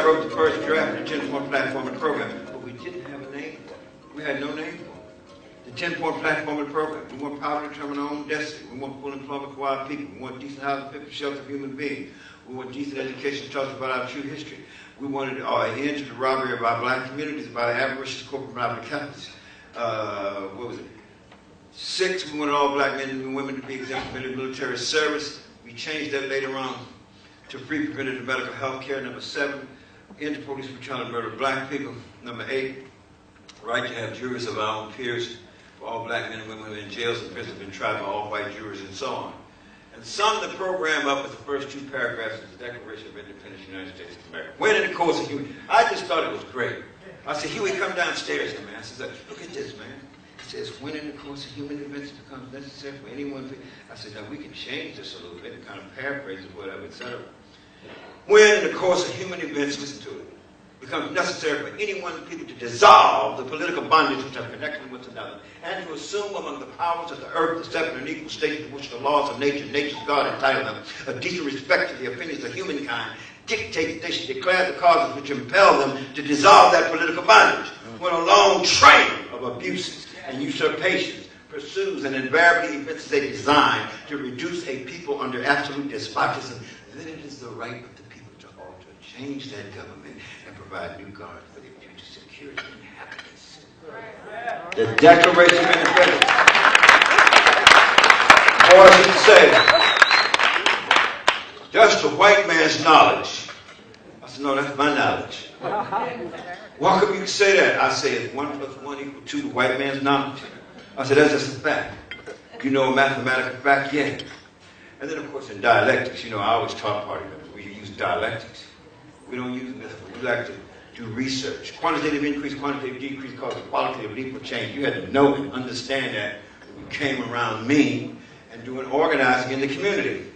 I wrote the first draft of the 10-point platform and program, but we didn't have a name for it. We had no name for it. The 10-point platform and program. We want power to determine our own destiny. We want full employment for our people. We want decent housing, fit for shelter for human beings. We want decent education to tell us about our true history. We wanted an end to the robbery of our black communities by the avaricious corporate monopoly capitalists. What was it? 6, we wanted all black men and women to be exempt from military service. We changed that later on to free preventative medical health care. Number 7, end to police brutality and murder of black people. Number 8, right to have juries of our own peers for all black men and women in jails and prisons been tried by all white jurors and so on. And summed the program up with the first 2 paragraphs of the Declaration of Independence of the United States of America. When in the course of Huey, I just thought it was great. I said, Huey, come downstairs here, man. I said, look at this, man. It says, when in the course of human events it becomes necessary for anyone. I said, now we can change this a little bit and kind of paraphrase it, whatever, etc. When in the course of human events, listen to it, becomes necessary for any one people to dissolve the political bondage which have connected with another, and to assume among the powers of the earth the separate and equal state to which the laws of nature, nature's God entitled them, a decent respect to the opinions of humankind, dictate that they should declare the causes which impel them to dissolve that political bondage. When a long train of abuses and usurpations pursues and invariably evinces a design to reduce a people under absolute despotism, then it is the right of the people to alter, change that government, and provide new guards for their future security and happiness. The Declaration of Independence. Or as it says, just a white man's knowledge. I said, no, that's my knowledge. Why come you say that? I say it's 1 + 1 = 2, the white man's knowledge. I said, that's just a fact. You know a mathematical fact? Yeah. And then, of course, in dialectics, I always taught party members, we use dialectics. We don't use this. We like to do research. Quantitative increase, quantitative decrease causes qualitative leap of change. You had to know and understand that when you came around me and doing organizing in the community.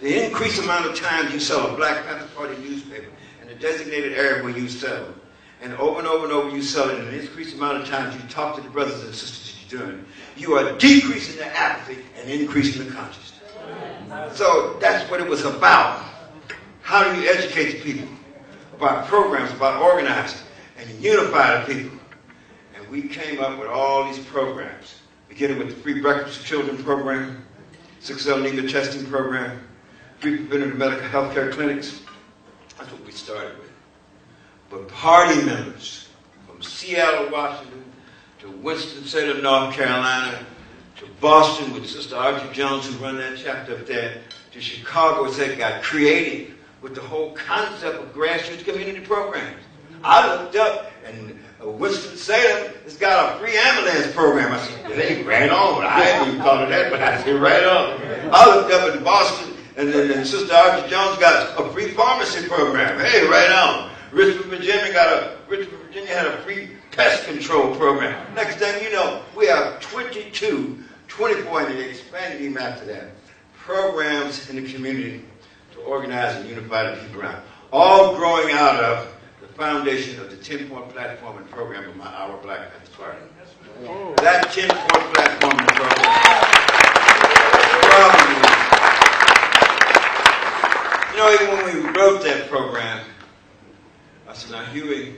The increased amount of times you sell a Black Panther Party newspaper in the designated area where you sell it, and over and over you sell it, and an increased amount of times you talk to the brothers and sisters that you're doing, you are decreasing the apathy and increasing the consciousness. So that's what it was about. How do you educate the people about programs, about organizing, and unify the people? And we came up with all these programs, beginning with the Free Breakfast for Children program, 6L anemia testing program, free preventative medical health care clinics. That's what we started with. But party members from Seale, Washington, to Winston-Salem, North Carolina, to Boston with Sister Archie Jones, who run that chapter up there, to Chicago, they got creative with the whole concept of grassroots community programs. I looked up, and Winston-Salem has got a free ambulance program. I said, it ain't right on. I hadn't even thought of that, but I said, right on. I looked up in Boston, and then Sister Archie Jones got a free pharmacy program. Hey, right on. Richmond, Virginia had a free pest control program. Next thing you know, we have 24, and they expanded even after that, programs in the community to organize and unify the people around. All growing out of the foundation of the 10-point platform and program of our Black Panther Party. That 10-point platform and program. Even when we wrote that program, I said, now, Huey,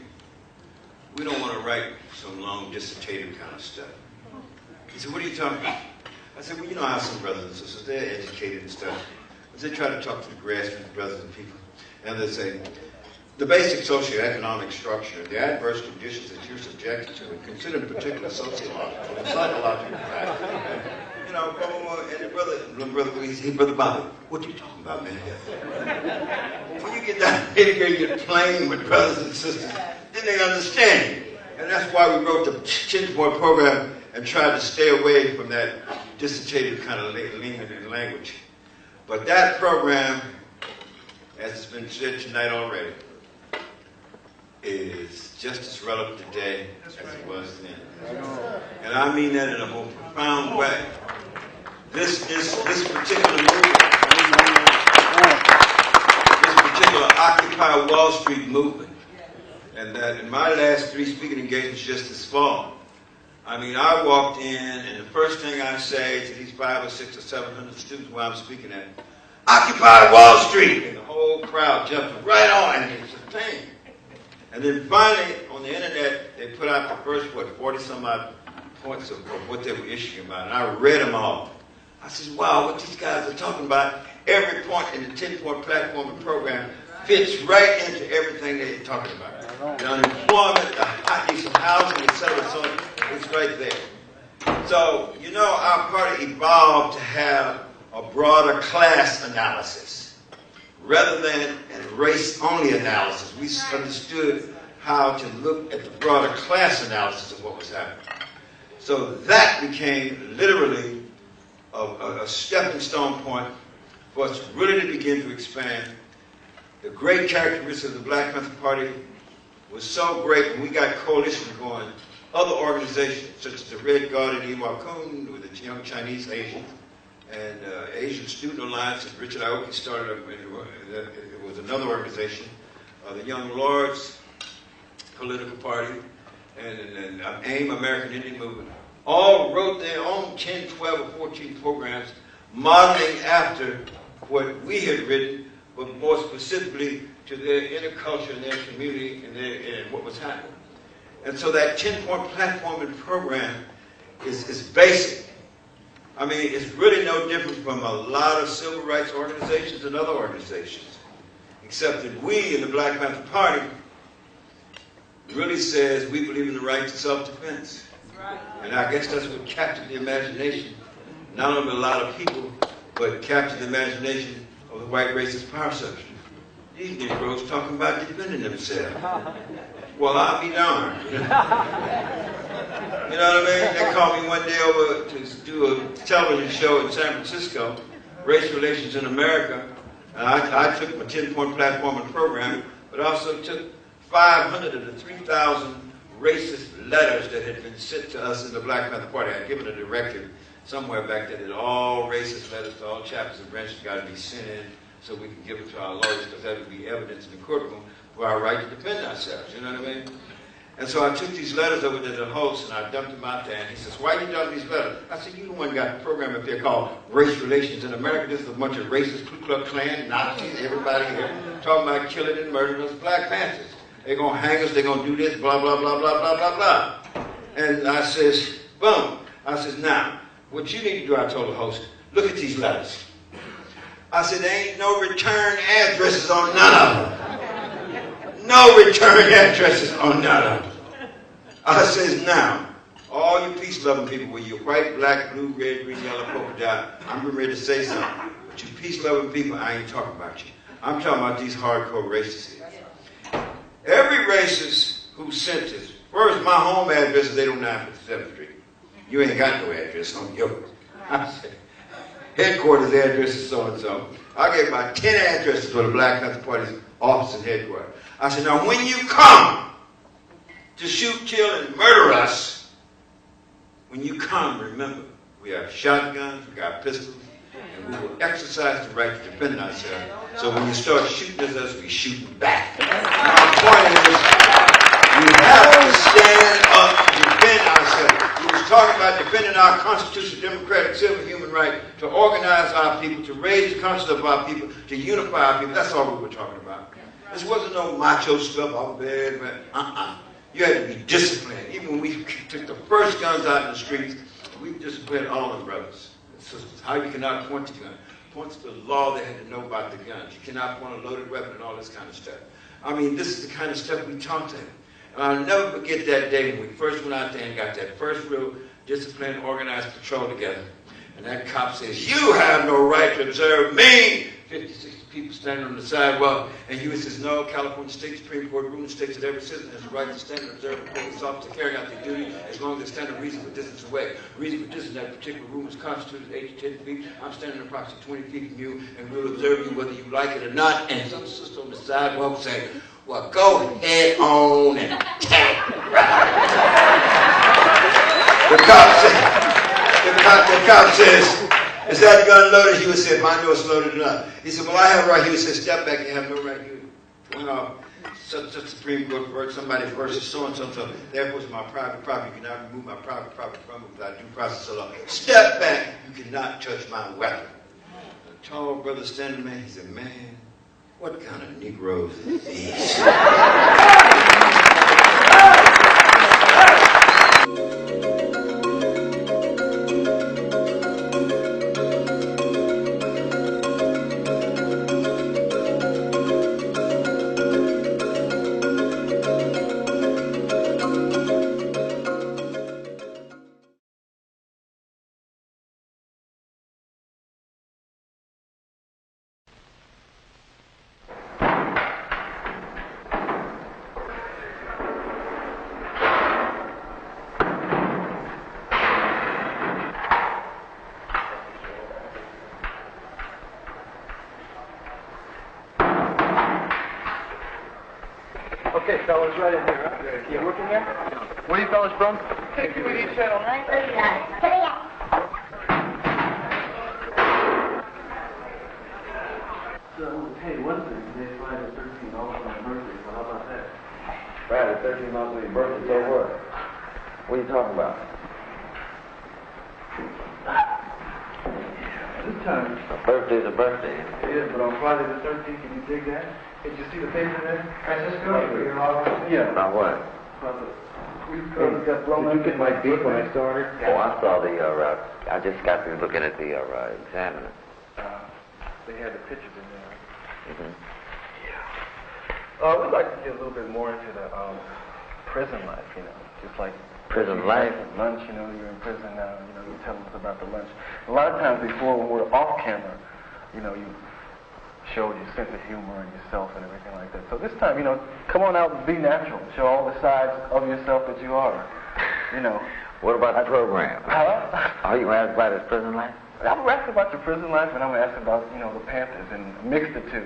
we don't want to write some long dissertative kind of stuff. He said, what are you talking about? I said, well, you know how some brothers and sisters, they're educated and stuff. But they try to talk to the grassroots brothers and people. And they say, the basic socioeconomic structure, the adverse conditions that you're subjected to, and consider in particular sociological and psychological factors. And the brother, hey, Brother Bobby, what you talking about, man? When you get down here, you get playing with brothers and sisters, then they understand you. And that's why we wrote the 10-point program and tried to stay away from that dissertative kind of language. But that program, as has been said tonight already, is just as relevant today as it was then. And I mean that in a more profound way. This particular movement, this particular Occupy Wall Street movement, and that in my last 3 speaking engagements just this fall, I walked in, and the first thing I say to these 500 or 600 or 700 students while I'm speaking at, Occupy Wall Street! And the whole crowd jumped right on. And entertained. And then finally, on the internet, they put out the first, 40-some-odd points of what they were issuing about. And I read them all. I said, wow, what these guys are talking about, every point in the 10-point platform and program fits right into everything they're talking about. The unemployment, the hotness of housing, et cetera, so it's right there. So, you know, our party evolved to have a broader class analysis rather than a race-only analysis. We understood how to look at the broader class analysis of what was happening. So that became literally a stepping stone point for us to really begin to expand. The great characteristic of the Black Panther Party was so great when we got coalitions going. Other organizations, such as the Red Guard in Iwakun, with the young Chinese Asians, and Asian Student Alliance that Richard Aoki started up. It was another organization. The Young Lords political party, and AIM, American Indian Movement, all wrote their own 10, 12, or 14 programs modeling after what we had written, but more specifically to their inner culture and their community and what was happening. And so that 10-point platform and program is basic. I mean, it's really no different from a lot of civil rights organizations and other organizations, except that we in the Black Panther Party really says we believe in the right to self-defense. Right. And I guess that's what captured the imagination, not only of a lot of people, but captured the imagination of the white racist power structure. These Negroes talking about defending themselves. Well, I'll be darned. You know what I mean? They called me one day over to do a television show in San Francisco, Race Relations in America. And I took my 10-point platform and program, but also took 500 of the 3,000 racist letters that had been sent to us in the Black Panther Party. I had given a directive somewhere back there that all racist letters to all chapters and branches got to be sent in so we can give it to our lawyers, because that would be evidence in the courtroom for our right to defend ourselves. You know what I mean? And so I took these letters over to the host and I dumped them out there. And he says, why are you dumping these letters? I said, you the one got a program up there called Race Relations in America. This is a bunch of racist Ku Klux Klan, Nazis, everybody here, talking about killing and murdering us Black Panthers. They're going to hang us, they're going to do this, blah, blah, blah, blah, blah, blah, blah. And I says, boom. I says, now, what you need to do, I told the host, look at these letters. I said, there ain't no return addresses on none of them. No return addresses on none of them. I says, now, all you peace-loving people, with your white, black, blue, red, green, yellow, polka dot, I'm ready to say something. But you peace-loving people, I ain't talking about you. I'm talking about these hardcore racists here. Every racist who sent this, first, my home address is 809 Street. You ain't got no address on yours. I said, headquarters address is so-and-so. I gave about 10 addresses for the Black Panther Party's office and headquarters. I said, now when you come to shoot, kill, and murder us, when you come, remember, we have shotguns, we got pistols, and we will exercise the right to defend ourselves. So when you start shooting at us, we shoot back. My point is, we have to stand up to defend ourselves. We was talking about defending our constitutional, democratic, civil, human right, to organize our people, to raise the consciousness of our people, to unify our people. That's all we were talking about. This wasn't no macho stuff, I'm bad, man. You had to be disciplined. Even when we took the first guns out in the streets, we disciplined all the brothers and sisters. How you cannot point the gun. Point to the law they had to know about the guns. You cannot point a loaded weapon and all this kind of stuff. I mean, this is the kind of stuff we taught them. And I'll never forget that day when we first went out there and got that first real disciplined, organized patrol together. And that cop says, you have no right to observe me. 50, 60 people standing on the sidewalk. And he says, no, California State Supreme Court ruling states that every citizen has the right to stand and observe a police officer carrying out their duty as long as they stand a reasonable distance away. Reasonable distance in that particular room is constituted 8 to 10 feet. I'm standing approximately 20 feet from you, and we'll observe you whether you like it or not. And some sister on the sidewalk saying, well, go head on and attack. The cop says, is that gun loaded? He would say, I know it's loaded enough. He said, well, I have a right. He would say, step back, you have no right. You went off. Such Supreme Court versus somebody versus so-and-so. So therefore, it's my private property. You cannot remove my private property from it without due process of law. Step back. You cannot touch my weapon. A tall brother standing there, he said, man, What kind of Negroes is these? Okay, fellas, right in here. Huh? You working there? Where are you fellas from? KQED Channel 9. So, hey, one thing, today's Friday the 13th, also my birthday, so how about that? Friday, 13 months of your birthday, so what? What are you talking about? This time. A birthday's a birthday. It is, but on Friday the 13th, can you dig that? Did you see the paper there? Francisco? Yeah. About what? Did you get my beat when I started? Oh, I saw the, I just got through looking at the, Examiner. They had the pictures in there. Mm-hmm. Yeah. We'd like to get a little bit more into the prison life, you know, just like Prison life? Lunch, you know, you're in prison now, you know, you tell us about the lunch. A lot of times before, when we're off camera, you know, you showed your sense of humor and yourself and everything like that. So this time, you know, come on out and be natural. Show all the sides of yourself that you are, you know. What about the program? Are you asked about his prison life? I'm going to ask about your prison life, and I'm going to ask about, you know, the Panthers, and mix the two.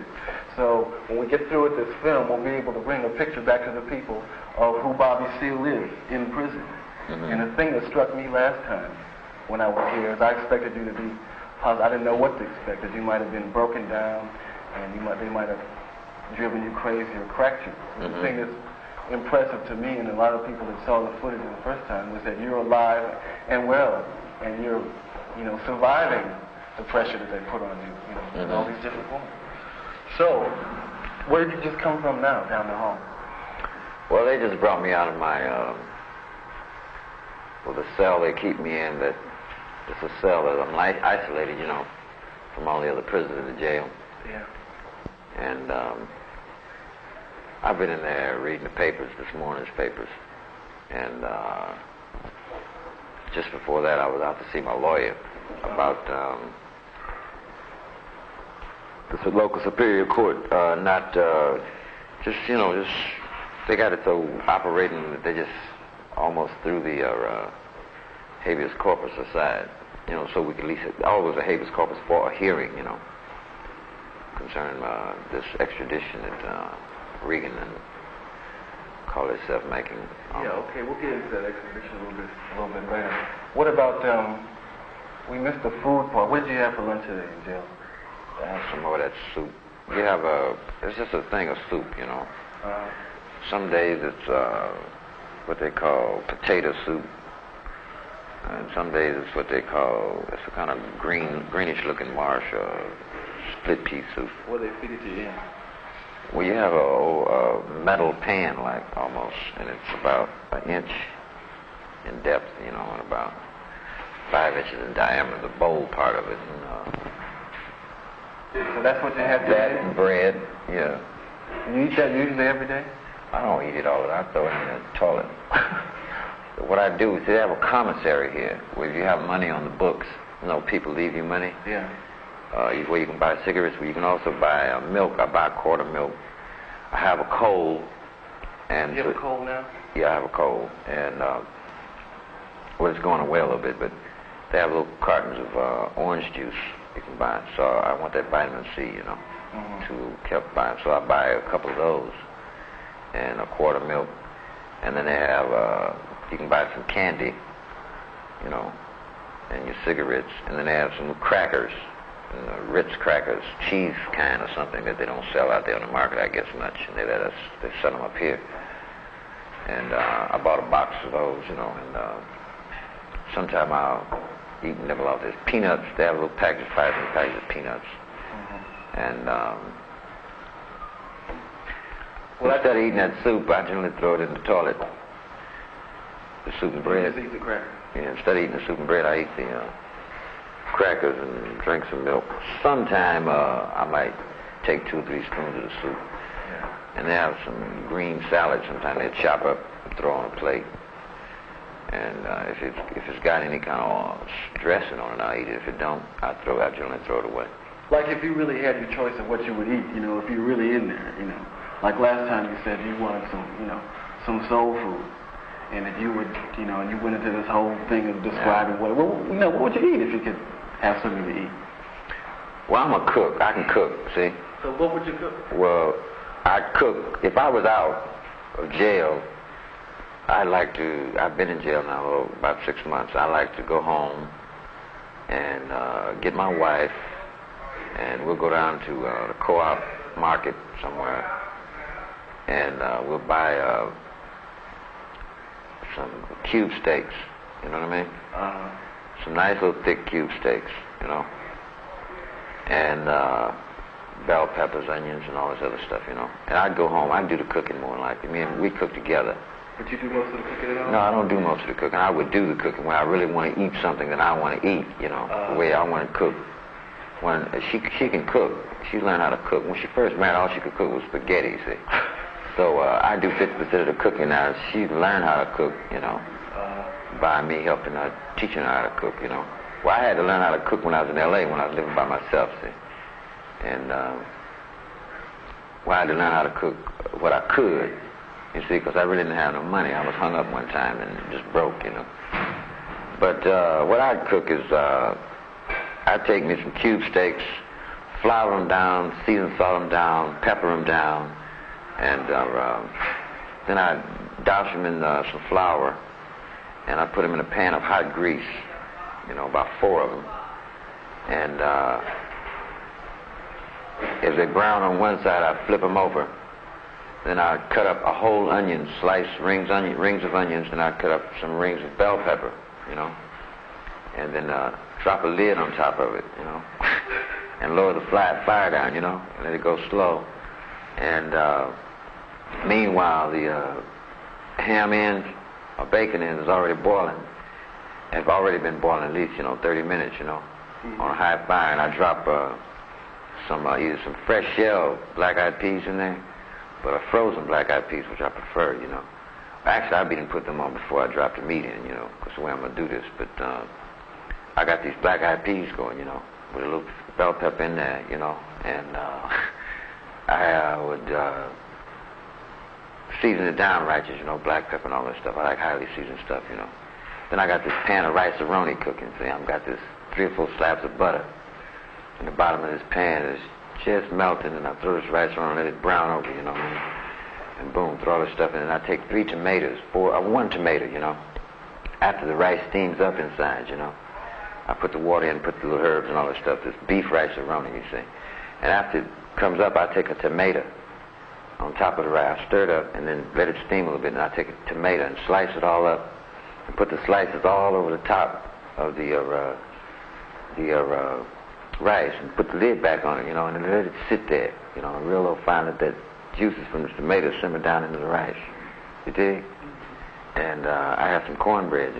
So when we get through with this film, we'll be able to bring a picture back to the people of who Bobby Seale is in prison. Mm-hmm. And the thing that struck me last time when I was here is I expected you to be positive. I didn't know what to expect, that you might have been broken down, and they might have driven you crazy or cracked you. Mm-hmm. The thing that's impressive to me, and a lot of people that saw the footage the first time, was that you're alive and well, and you're, you know, surviving the pressure that they put on you, you know, mm-hmm. in all these different forms. So, where did you just come from now, down the hall? Well, they just brought me out of my, the cell they keep me in. That it's a cell that I'm isolated, you know, from all the other prisoners in the jail. Yeah. And I've been in there reading the papers, this morning's papers, and just before that, I was out to see my lawyer about the local superior court they got it so operating that they just almost threw the habeas corpus aside, you know, so we could at least always a habeas corpus for a hearing, you know, concerning this extradition that Reagan and call itself making. Yeah, okay, we'll get into that extradition a little bit later. What about we missed the food part. What did you have for lunch today in jail? I have some more of that soup. We have it's just a thing of soup, you know. Some days it's what they call potato soup, and some days it's what they call, it's a kind of greenish-looking marsh split pea soup. What do they feed it to you in? Well, you have a metal pan, like almost, and it's about an inch in depth, you know, and about 5 inches in diameter, the bowl part of it. And, so that's what you have today? That and bread, yeah. You eat that usually every day? I don't eat it all the time. I throw it in the toilet. What I do is they have a commissary here where if you have money on the books, you know, people leave you money. Yeah. Where you can buy cigarettes, where you can also buy milk. I buy a quart of milk. I have a coal. And you have a coal now? Yeah, I have a coal. And, well, it's going away a little bit, but they have little cartons of orange juice you can buy. So I want that vitamin C, you know, to keep buying. So I buy a couple of those and a quart of milk. And then they have, you can buy some candy, you know, and your cigarettes. And then they have some crackers, Ritz crackers, cheese kind or something that they don't sell out there on the market, I guess, much. And they sell them up here. And I bought a box of those, you know, and sometime I'll eat and nibble off this. Peanuts, they have a little package, 5 package of peanuts. And Well, instead of eating that soup, I generally throw it in the toilet. The soup and bread. Just eat the cracker. Yeah, instead of eating the soup and bread, I eat the crackers and drink some milk. Sometime I might take 2 or 3 spoons of the soup. Yeah. And they have some green salad. Sometimes they chop up and throw on a plate. And if it's got any kind of dressing on it, I'll eat it. If it don't, I generally throw it away. Like if you really had your choice of what you would eat, if you're really in there, Like last time you said you wanted some soul food. And if you would, and you went into this whole thing of describing what would you eat if you could have something to eat? Well, I'm a cook. I can cook, see? So what would you cook? Well, I'd cook. If I was out of jail, I've been in jail now about 6 months. I like to go home and get my wife, and we'll go down to the co-op market somewhere, and we'll buy some cube steaks, you know what I mean? Some nice little thick cube steaks, and bell peppers, onions, and all this other stuff, And I'd go home. I'd do the cooking more than likely. We cook together. But you do most of the cooking at all? No, I don't do most of the cooking. I would do the cooking when I really want to eat something that I want to eat, the way I want to cook. When she can cook. She learned how to cook. When she first married, all she could cook was spaghetti, see? So I do 50% of the cooking now. She learned how to cook, by me helping her, teaching her how to cook, Well, I had to learn how to cook when I was in L.A., when I was living by myself, see? And, I had to learn how to cook what I could, you see, because I really didn't have no money. I was hung up one time and just broke, But what I'd cook is, I'd take me some cube steaks, flour them down, season salt them down, pepper them down, and then I'd douse them in some flour, and I'd put them in a pan of hot grease, about 4 of them. And as they brown on one side, I'd flip them over. Then I'd cut up a whole onion, slice rings of onions, and I'd cut up some rings of bell pepper, and then drop a lid on top of it, and lower the fire down, and let it go slow. And meanwhile, the ham ends or bacon ends is already boiling. Have already been boiling at least, 30 minutes, on a high fire. And I drop either some fresh shell black-eyed peas in there, but a frozen black-eyed peas, which I prefer, Actually, I've been put them on before I drop the meat in, because the way I'm going to do this. But I got these black-eyed peas going, with a little bell pepper in there, and I would season it down right, black pepper and all that stuff. I like highly seasoned stuff, Then I got this pan of rice-a-roni cooking. See, I've got this 3 or 4 slabs of butter in the bottom of this pan. It's just melting, and I throw this rice-a-roni and let it brown over, and boom, throw all this stuff in. And I take 3 tomatoes, 1 tomato, after the rice steams up inside, I put the water in, put the little herbs and all that stuff, this beef rice-a-roni, you see. And after it comes up, I take a tomato on top of the rice, stir it up, and then let it steam a little bit, and I take a tomato and slice it all up, and put the slices all over the top of the rice, and put the lid back on it, and then let it sit there, real low fire, let that juices from the tomato simmer down into the rice. You dig? And I have some cornbread,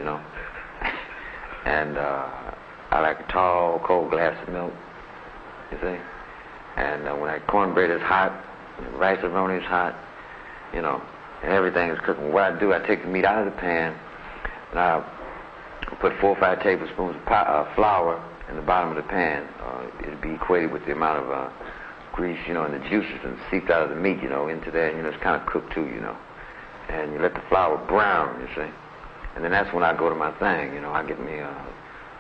and I like a tall, cold glass of milk, you see? And when that cornbread is hot, the rice-a-roni is hot, and everything is cooking. What I do, I take the meat out of the pan, and I put 4 or 5 tablespoons of flour in the bottom of the pan. It'd be equated with the amount of grease, and the juices, and seeped out of the meat, into there. It's kind of cooked too, And you let the flour brown, you see. And then that's when I go to my thing, I get me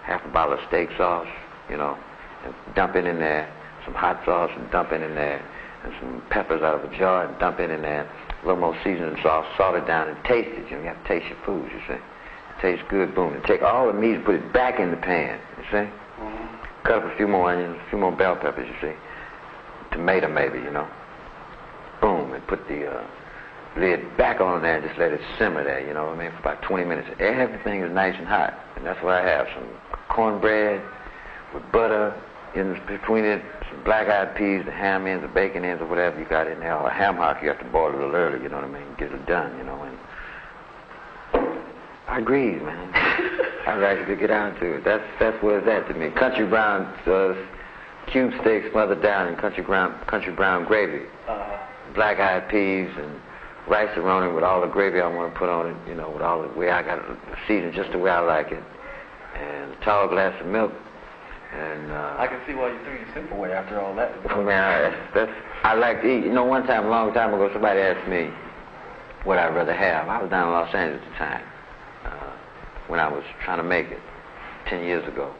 half a bottle of steak sauce, and dump it in there, some hot sauce, and dump it in there, and some peppers out of a jar, and dump it in there, a little more seasoning sauce, salt it down, and taste it. You have to taste your food, you see. It tastes good, boom. And take all the meat and put it back in the pan, you see. Cut up a few more onions, a few more bell peppers, you see. Tomato maybe, Boom, and put the lid back on there and just let it simmer there, for about 20 minutes. Everything is nice and hot. And that's what I have, some cornbread with butter in between it, some black-eyed peas, the ham ends, the bacon ends, or whatever you got in there. Or a ham hock, you have to boil it a little early, you know what I mean? Get it done, you know. And I agree, man. I like to get down to it. That's where it's at to me. Country brown cube steak smothered down in country brown gravy. Black-eyed peas and rice-a-roni with all the gravy I want to put on it, you know, with all the way I got it seasoned just the way I like it. And a tall glass of milk. And I can see why you threw your simple way after all that. I mean, I like to eat. You know, one time, a long time ago, somebody asked me what I'd rather have. I was down in Los Angeles at the time when I was trying to make it 10 years ago.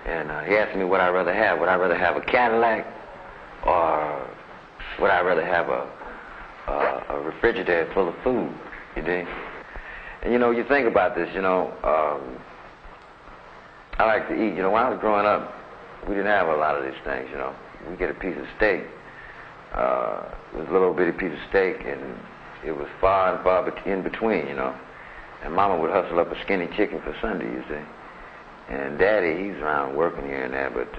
And he asked me what I'd rather have. Would I rather have a Cadillac or would I rather have a refrigerator full of food, you dig? And, you know, you think about this, you know, I like to eat. You know, when I was growing up, we didn't have a lot of these things, you know. We get a piece of steak. It was a little bitty piece of steak, and it was far and far in between, you know. And Mama would hustle up a skinny chicken for Sunday, you see. And Daddy, he's around working here and there, but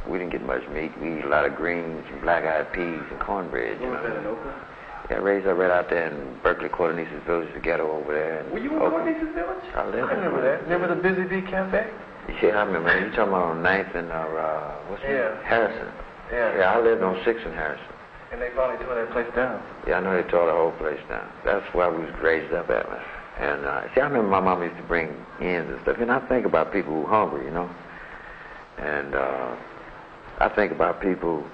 we didn't get much meat. We eat a lot of greens and black-eyed peas and cornbread, you know. Was that in Oakland? Yeah, raised up right out there in Berkeley, Cordonesis Village, the ghetto over there. Were you in Cordonesis Village? I lived I remember that. Remember the Busy Bee Cafe? Yeah, I remember. You talking about on 9th and, what's the name? Harrison. Yeah, I lived on 6th and Harrison. And they finally tore that place down. Yeah, I know they tore the whole place down. That's where we was raised up at, man. And, see, I remember my mom used to bring ends and stuff. And I think about people who are hungry, you know. And I think about people,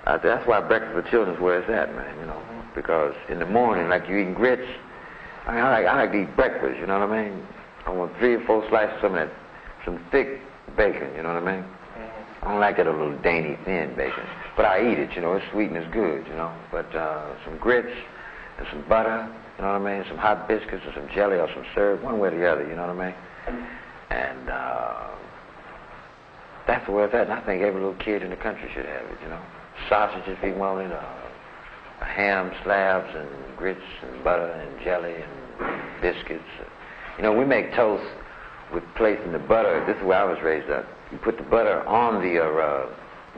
that's why breakfast for children is where it's at, man, you know. Because in the morning, like you eating grits, I mean, I like to eat breakfast, you know what I mean? I want 3 or 4 slices of some of that, some thick bacon, you know what I mean? I don't like that little dainty, thin bacon. But I eat it, you know, it's sweet and it's good, you know. But some grits and some butter, you know what I mean? Some hot biscuits or some jelly or some syrup, one way or the other, you know what I mean? And that's where it's at. And I think every little kid in the country should have it, you know. Sausage if he wanted, ham slabs and grits and butter and jelly and biscuits. You know, we make toast with placing the butter. This is where I was raised up. You put the butter on the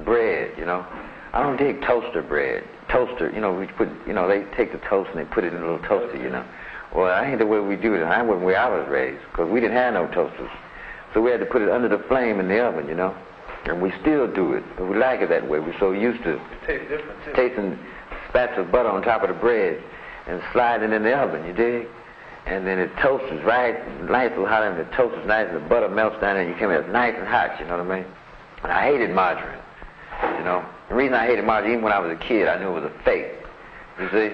bread, you know. I don't dig toaster bread. Toaster, you know, we put, you know, they take the toast and they put it in a little toaster, you know. Well, that ain't the way we do it. That wasn't the way I was raised, because we didn't have no toasters. So we had to put it under the flame in the oven, you know. And we still do it, but we like it that way. We're so used to It tastes different, too. tasting spats of butter on top of the bread and sliding it in the oven, you dig? And then it toasts right, nice and hot, and the toast is nice, and the butter melts down, and you come in nice and hot, you know what I mean? And I hated margarine, you know. The reason I hated margarine, even when I was a kid, I knew it was a fake, you see?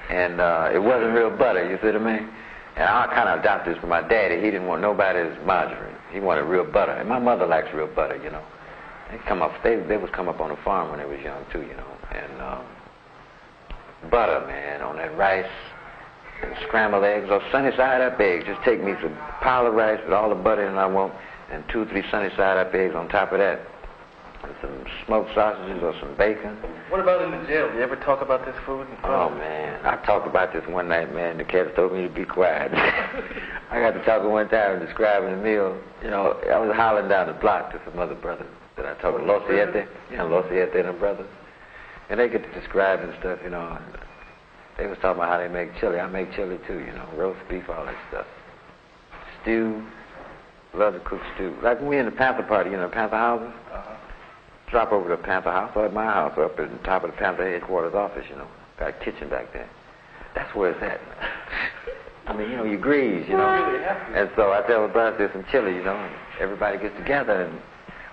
And it wasn't real butter, you see what I mean? And I kind of adopted this from my daddy. He didn't want nobody's margarine. He wanted real butter. And my mother likes real butter, you know. They would come up on the farm when they was young, too, you know. And butter, man, on that rice, and scrambled eggs, or sunny-side-up eggs. Just take me some pile of rice with all the butter in it I want, and 2 or 3 sunny-side-up eggs on top of that, and some smoked sausages or some bacon. What about in the jail? Do you ever talk about this food? Oh, man, I talked about this one night, man. The cats told me to be quiet. I got to talking one time describing the meal. You know, I was hollering down the block to some other brothers that I talked to, Los Siete, Los Siete and them brothers. And they get to describe and stuff, you know. And they was talking about how they make chili. I make chili too, you know, roast beef, all that stuff. Stew, love to cook stew. Like when we in the Panther party, you know, Panther houses. Drop over to the Panther house, or at my house, or up at the top of the Panther headquarters office, you know. Got a kitchen back there. That's where it's at, man. I mean, you know, you grease, you know. And so I tell the brothers there's some chili, you know, and everybody gets together, and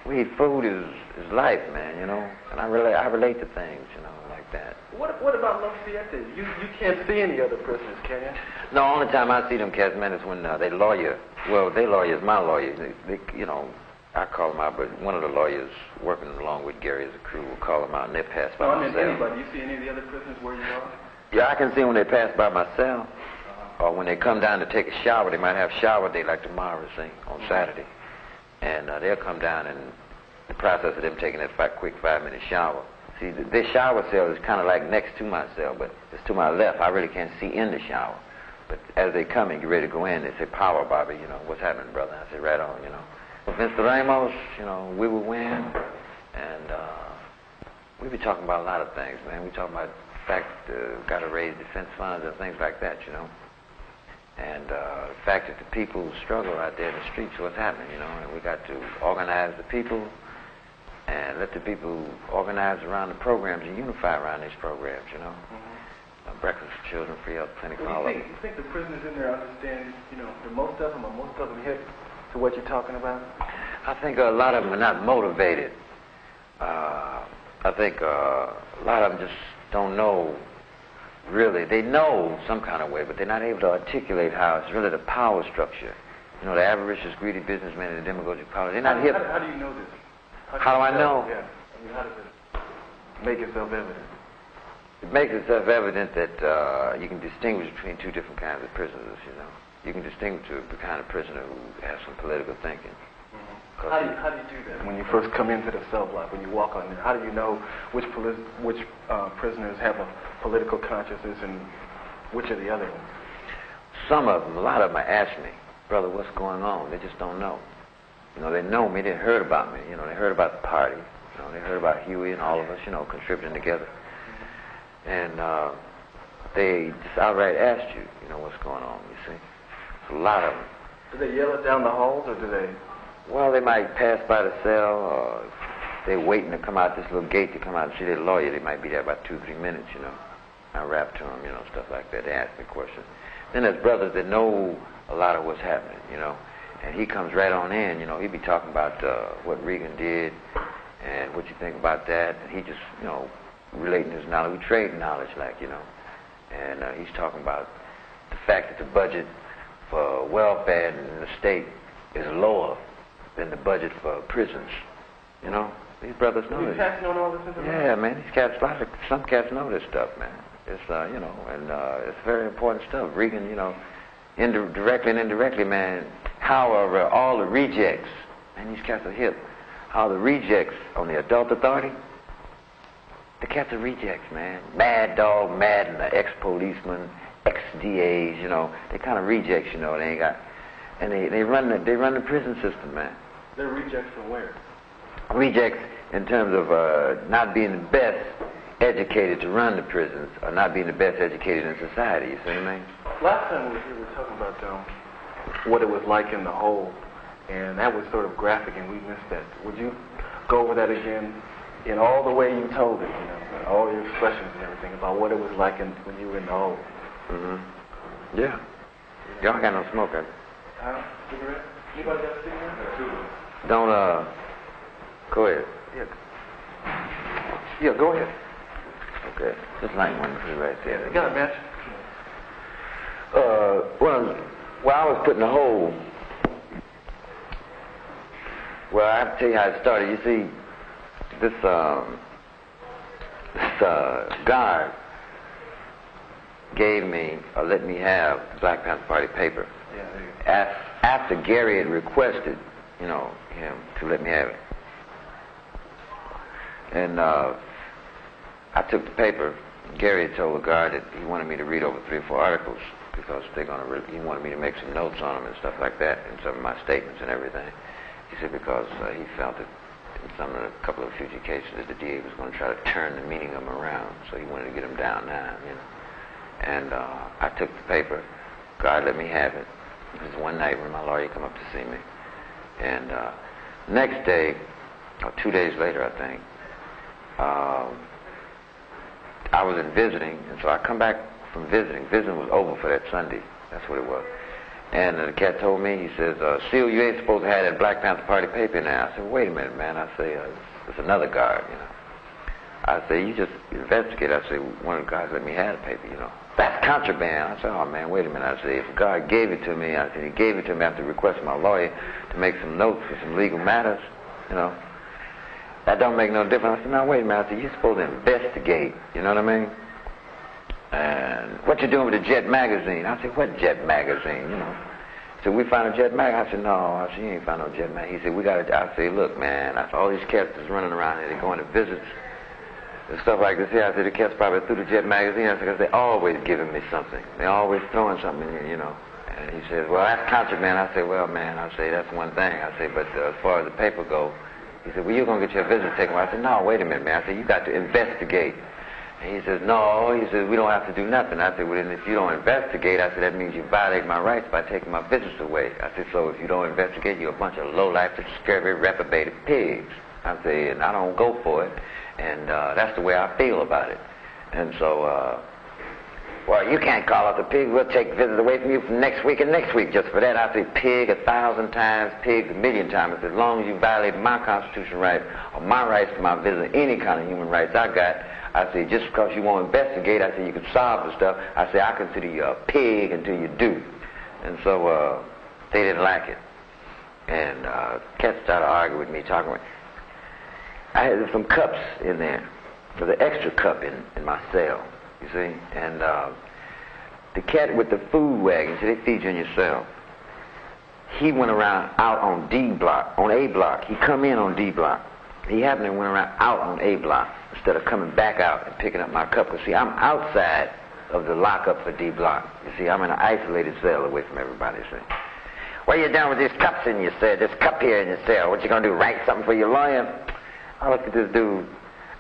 we eat food is life, man, you know. And I relate to things, you know, like that. What about Los Siete? You can't see any other prisoners, can you? No, only time I see them cats, man, is when they lawyer. Well, they lawyer is my lawyer. They, you know, I call them out, but one of the lawyers working along with Gary as a crew will call them out, and they pass by my cell. Anybody. You see any of the other prisoners where you are? Yeah, I can see when they pass by my cell, or when they come down to take a shower. They might have shower day like tomorrow, see, on Saturday. And they'll come down, and the process of them taking that quick 5-minute shower. See, this shower cell is kind of like next to my cell, but it's to my left. I really can't see in the shower. But as they come and get ready to go in, they say, "Power, Bobby, you know, what's happening, brother?" I say, "Right on, you know. Well, Mr. Ramos, you know, we will win, And we be talking about a lot of things, man. We talking about the fact got to raise defense funds and things like that, you know. And the fact that the people struggle out there in the streets, what's happening, you know. And we got to organize the people and let the people organize around the programs and unify around these programs, you know. Breakfast for Children, Free Health Clinic, all of it. You think the prisoners in there understand, you know, the most of them hip to what you're talking about? I think a lot of them are not motivated. I think a lot of them just don't know, really. They know some kind of way, but they're not able to articulate how it's really the power structure. You know, the avaricious, greedy businessmen and the demagogic power. They're not hip. How do you know this? How do I know? Yeah. I mean, how does it make itself evident? It makes itself evident that you can distinguish between two different kinds of prisoners, you know. You can distinguish the kind of prisoner who has some political thinking. How do you do that? When you first come into the cell block, when you walk on there, how do you know which prisoners have a political consciousness and which are the other ones? Some of them, a lot of them ask me, brother, what's going on? They just don't know. You know, they know me, they heard about me, you know, they heard about the party, you know, they heard about Huey and all of us, you know, contributing together. And they just outright asked you, you know, what's going on, you see. It's a lot of them. Do they yell it down the halls, or do they? Well, they might pass by the cell, or they're waiting to come out this little gate to come out and see their lawyer. They might be there about 2-3 minutes, you know. I rap to them, you know, stuff like that. They ask me questions. Then there's brothers that know a lot of what's happening, you know. And he comes right on in, you know. He be talking about what Reagan did and what you think about that. And he just, you know, relating his knowledge. We trade knowledge, like, you know. And he's talking about the fact that the budget for welfare in the state is lower than the budget for prisons. You know, these brothers know this. These cats know all this information? Yeah, man, these cats, some cats know this stuff, man. It's, you know, and it's very important stuff. Reagan, you know, directly and indirectly, man, how are all the rejects, and these cats are hip, how the rejects on the adult authority, the cats are rejects, man. Mad Dog, Madden, the ex-policemen, ex-DAs, you know, they kind of rejects, you know, they ain't got, and they run the prison system, man. They're rejects from where? Rejects in terms of not being the best educated to run the prisons, or not being the best educated in society, you see what I mean? Last time we were here, we were talking about what it was like in the hole, and that was sort of graphic, and we missed that. Would you go over that again in all the way you told it, you know, all your expressions and everything, about what it was like when you were in the hole? Mm-hmm. Yeah. Y'all got no smoke, have you? Cigarette? Anybody got a cigarette? Don't, go ahead. Yeah, go ahead. Okay. Just light one right there. You got a match? Well, while I was putting the hole, well, I have to tell you how it started. You see, this guard gave me, or let me have, the Black Panther Party paper. Yeah, there you go. After Gary had requested, you know, him to let me have it. And I took the paper. Gary had told the guard that he wanted me to read over 3 or 4 articles because he wanted me to make some notes on them and stuff like that, and some of my statements and everything. He said because he felt that in a couple of future cases that the DA was going to try to turn the meaning of them around, so he wanted to get them down now, you know. And I took the paper. God let me have it. It was one night when my lawyer come up to see me. And next day, or 2 days later, I think, I was in visiting, and so I come back from visiting. Visiting was over for that Sunday. That's what it was. And the cat told me, he says, Seale, you ain't supposed to have that Black Panther Party paper now. I said, wait a minute, man. I say, it's another guard, you know. I say, you just investigate. I say, one of the guys let me have the paper, you know. That's contraband. I said, oh, man, wait a minute. I said, if a guard gave it to me, I said, he gave it to me after requesting my lawyer to make some notes for some legal matters, you know. That don't make no difference. I said, no, wait a minute. I said, you're supposed to investigate, you know what I mean? And what you doing with the Jet magazine? I said, what Jet magazine, you know? So we found a Jet mag. I said, no. I said, you ain't found no Jet mag. He said, we got to. I said, look, man, I said, all these cats is running around here. They're going to visits and stuff like this here. I said, the cats probably threw the Jet magazine. I said, because they're always giving me something. They're always throwing something in here, you know. And he says, well, that's contraband. I said, well, man, I say, that's one thing. I say, but as far as the paper go, He said, well, you're going to get your visits taken away. I said, no, wait a minute, man. I said, you got to investigate. And he says, no. He says, we don't have to do nothing. I said, well, then if you don't investigate, I said, that means you violate my rights by taking my visits away. I said, so if you don't investigate, you're a bunch of low-life, scurvy, reprobated pigs. I said, and I don't go for it. And that's the way I feel about it. And so, well, you can't call us a pig. We'll take visits away from you from next week and next week just for that. I say pig 1,000 times, pig 1,000,000 times. As long as you violate my constitutional rights or my rights to my visit, any kind of human rights I got, I say just because you won't investigate, I say you can solve the stuff. I say I consider you a pig until you do. And so they didn't like it. And cats started arguing with me, talking with me. I had some cups in there. There's an extra cup in my cell. You see, and the cat with the food wagon, so they feed you in your cell. He went around out on D block, on A block. He come in on D block. He happened to went around out on A block instead of coming back out and picking up my cup. Because see, I'm outside of the lockup for D block. You see, I'm in an isolated cell away from everybody. See, what are you doing with these cups in your cell? This cup here in your cell. What you gonna do? Write something for your lawyer? I looked at this dude.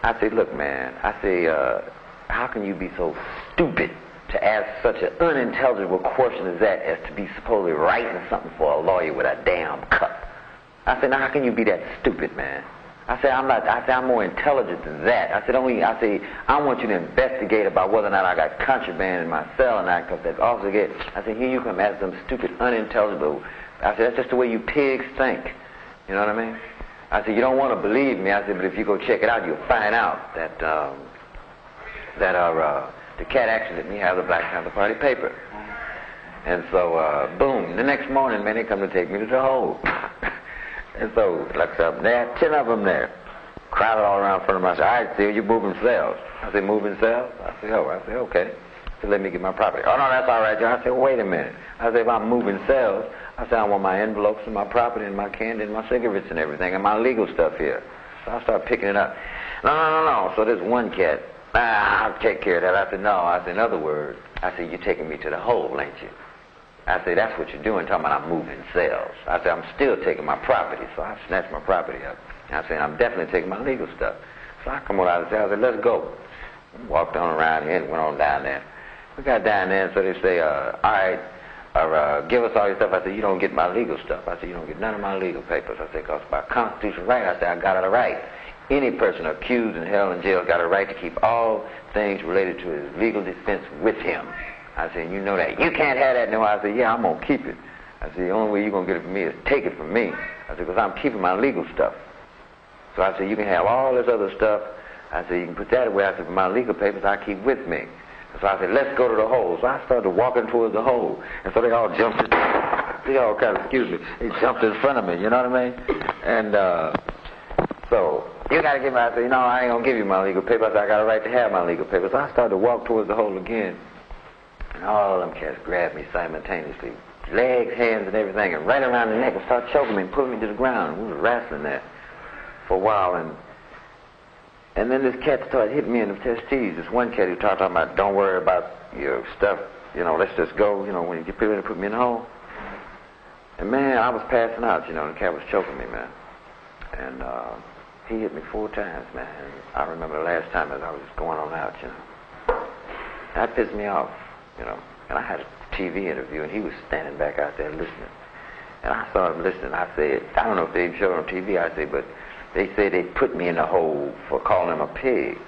I said, look, man. I say. How can you be so stupid to ask such an unintelligible question as that as to be supposedly writing something for a lawyer with a damn cup? I said, now how can you be that stupid, man? I said, I'm not. I said, I'm more intelligent than that. I said, I want you to investigate about whether or not I got contraband in my cell and I got that officer get. I said, here you come ask some stupid, unintelligible. I said, that's just the way you pigs think. You know what I mean? I said, you don't want to believe me. I said, but if you go check it out, you'll find out that the cat actually let me have the Black Panther Party paper. And so, boom, the next morning, man, they come to take me to the hole. And so, like I said, there, 10 of them there, crowded all around in front of me. I said, all right, Seale, you moving cells. I said, moving cells? I said, oh, okay. I said, let me get my property. Oh, no, that's all right, John. I said, wait a minute. I said, if I'm moving cells, I said, I want my envelopes and my property and my candy and my cigarettes and everything and my legal stuff here. So I started picking it up. No. So there's one cat. I'll take care of that. I said, no. I said, in other words, I said, you're taking me to the hole, ain't you? I said, that's what you're doing, talking about I'm moving cells. I said, I'm still taking my property. So I snatched my property up. I said, I'm definitely taking my legal stuff. So I come on out of the cell. I said, let's go. Walked on around here and went on down there. We got down there, and so they say, all right, give us all your stuff. I said, you don't get my legal stuff. I said, you don't get none of my legal papers. I said, because by constitutional right, I said, I got it right. Any person accused and held in jail got a right to keep all things related to his legal defense with him. I said, you know that. You can't have that. No, I said, yeah, I'm going to keep it. I said, the only way you're going to get it from me is take it from me. I said, because I'm keeping my legal stuff. So I said, you can have all this other stuff. I said, you can put that away. I said, but my legal papers I keep with me. So I said, let's go to the hole. So I started walking towards the hole. And so they all jumped they jumped in front of me, you know what I mean? And so you got to give me, I said, no, I ain't going to give you my legal papers. I said, I got a right to have my legal papers. So I started to walk towards the hole again. And all them cats grabbed me simultaneously. Legs, hands, and everything. And right around the neck and started choking me and pulling me to the ground. We was wrestling there for a while. And then this cat started hitting me in the testes. This one cat who talked about, don't worry about your stuff. You know, let's just go. You know, when you get ready to put me in the hole. And, man, I was passing out, you know, and the cat was choking me, man. And he hit me 4 times, man. And I remember the last time as I was just going on out, you know. That pissed me off, you know. And I had a TV interview, and he was standing back out there listening. And I saw him listening. I said, I don't know if they showed on TV, I said, but they said they put me in the hole for calling him a pig.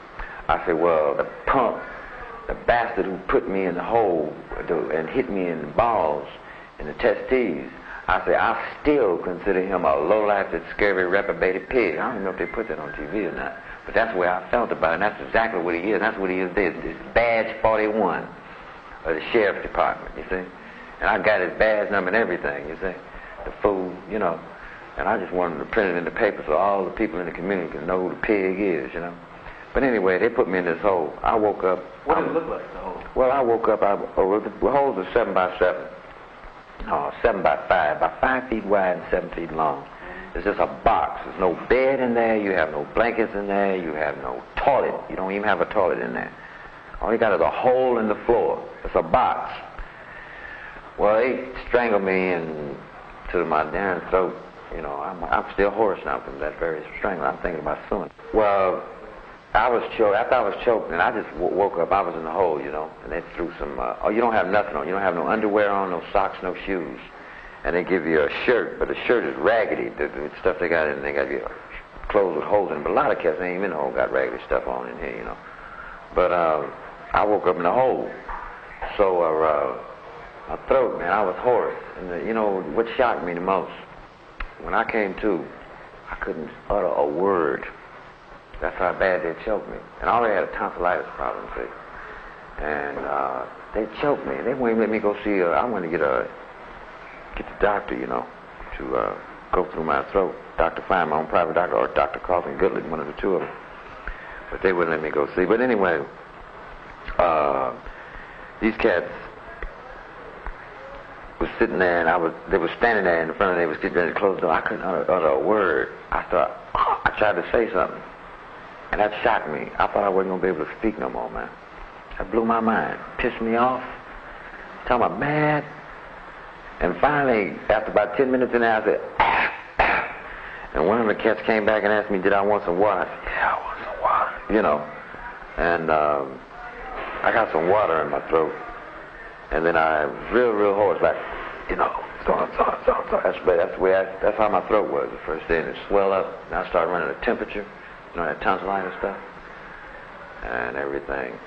I said, well, the punk, the bastard who put me in the hole and hit me in the balls, in the testes, I said, I still consider him a low-life, scary, reprobated pig. I don't know if they put that on TV or not, but that's the way I felt about it, and that's exactly what he is. That's what he is. This badge 41 of the sheriff's department, you see. And I got his badge number and everything, you see. The fool, you know. And I just wanted to print it in the paper so all the people in the community can know who the pig is, you know. But anyway, they put me in this hole. I woke up. What did it look like, the hole? Well, I woke up. The holes are 7 by 7. No, 7 by 5. About 5 feet wide and 7 feet long. It's just a box. There's no bed in there. You have no blankets in there. You have no toilet. You don't even have a toilet in there. All you got is a hole in the floor. It's a box. Well, they strangled me to my damn throat. You know, I'm still hoarse now from that very strangling. I'm thinking about suing. Well, I was choked. After I was choked, and I just woke up. I was in the hole, you know, and they threw some. Oh, you don't have nothing on. You don't have no underwear on, no socks, no shoes, and they give you a shirt, but the shirt is raggedy. The stuff they got in, they got you clothes with holes in. But a lot of cats ain't even in the hole got raggedy stuff on in here, you know. But I woke up in the hole, so my throat, man, I was hoarse. And you know what shocked me the most? When I came to, I couldn't utter a word. That's how bad they choked me. And I already had a tonsillitis problem, see. And they choked me. They wouldn't even let me go see. I wanted to get the doctor, you know, to go through my throat. Dr. Fine, my own private doctor, or Dr. Carlton Goodlett, one of the two of them. But they wouldn't let me go see. But anyway, these cats was sitting there, and they were standing there in front of me. They was getting ready to close the door. I couldn't utter a word. I tried to say something, and that shocked me. I thought I wasn't going to be able to speak no more, man. That blew my mind, pissed me off. Talking about mad. And finally, after about 10 minutes in there, I said, ah, ah. And one of the cats came back and asked me, did I want some water? I said, yeah, I want some water, you know. And I got some water in my throat. And then I was real hoarse, like, you know, that's how my throat was the first day. And it swelled up, and I started running a temperature, you know, that tonsillitis stuff, and everything.